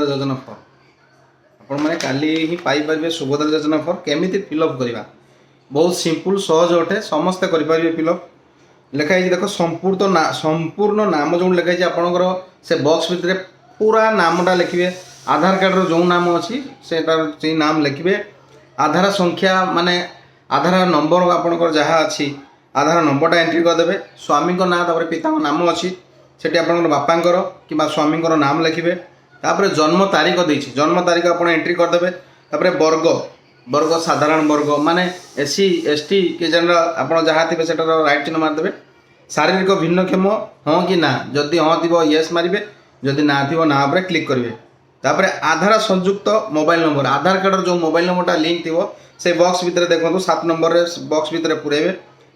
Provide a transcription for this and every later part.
योजना फॉर्म आपण मैंने काली ही पाइपर सुभद्रा योजना फॉर्म केमी फिलअप करवा बहुत सिंपल सहज अटे समस्ते करेंगे फिलअप लिखाई देख संपूर्ण नाम जो लिखाई आपंकर से बॉक्स भितर पूरा नामटा लिखे आधार कार्ड रो जो नाम अच्छी से नाम लिखे आधार संख्या माने आधार नंबर आपंकर जहाँ अच्छी आधार नंबरटा एंट्री करदे स्वामी ना पिता नाम अच्छी से आप बापांकर कि स्वामी नाम लिखे तापर जन्म तारीख देती जन्म तारीख आप एंट्री करदे वर्ग वर्ग साधारण वर्ग माने एससी एसटी कि जनरल आप जहाँ थे से राइट चिन्ह मारिदेवे शारीरिक भिन्नक्षम हाँ कि ना जदि हाँ थी येस मारे जदि ना थी ना पर क्लिक करेंगे तापर आधार संयुक्त मोबाइल नंबर आधार कार्ड जो मोबाइल नंबरटा लिंक थी से बॉक्स भितर देखो 7 नंबर बॉक्स भितर पुरेबे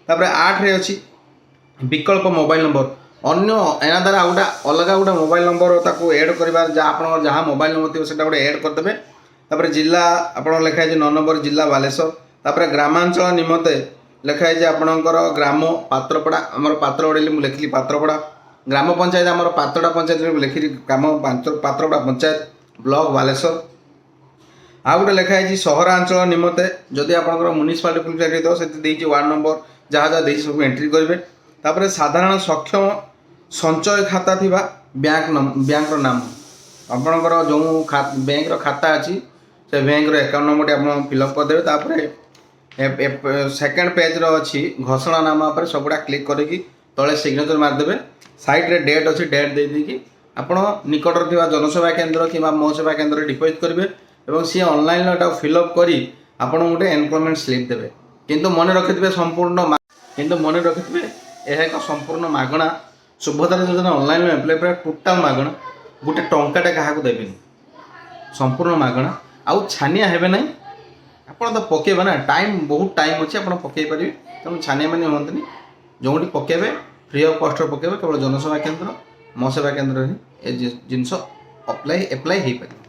तापर 8 रे अच्छी विकल्प मोबाइल नंबर अन्य एना द्वारा गोटा अलग गोटे मोबाइल नंबर ताको ऐड कर जहाँ मोबाइल नंबर थी गोटे ऐड करदे तापर जिला आपन लिखाई 9 नंबर जिला बालेश्वर तापर ग्रामांचल निमंते लिखाई आपणकर ग्राम पात्रपड़ा आमर पात्रपड़ा मुझे लिखिली पात्रपड़ा ग्राम पंचायत आमर पात्रपड़ा पंचायत लिखिली ग्राम पात्रपड़ा पंचायत ब्लॉक बालेश्वर आ गोटे लिखाई सहरांचल निमंते जदि आपंकर म्युनिसिपालिटी पुलिस चाकरी तो से वार्ड नंबर जहाँ जहाँ देती सब एंट्री करेंगे तापर साधारण सक्षम संचय खाता थी बैंक नाम आपणकर जो बैंक खाता अच्छी से बैंक एकाउंट नंबर आप फिलअप करदे तापर सेकेंड पेज रो अच्छी घोषणा नामा पर सबुड़ा क्लिक करके तले सिग्नेचर मारदेवे साइड रे डेट अच्छी डेट दे देकी आपण निकटर थिबा जनसेवा केंद्र कि मो सेवा केंद्र डिपोजिट करेंगे और सी ऑनलाइन एटा फिलअप करी आपण गोटे एनरोलमेंट स्लिप देवे किंतु मन रखिथे संपूर्ण यह एक संपूर्ण मागणा सुभद्रा योजना ऑनलाइन एप्लाई पूरा टोटाल मागणा गोटे टंकाटे क्या देवेनि संपूर्ण मागणा आउ छानिया हेबे ना आपड़ तो पकेबे ना टाइम बहुत टाइम अच्छी आप पकई पारे तेणु छानिया मैंने हमें जो पकेबे फ्री ऑफ कॉस्ट पकेबे केवल जनसेवा केंद्र मो सेवा केंद्र जिनस एप्लाई हो पारे।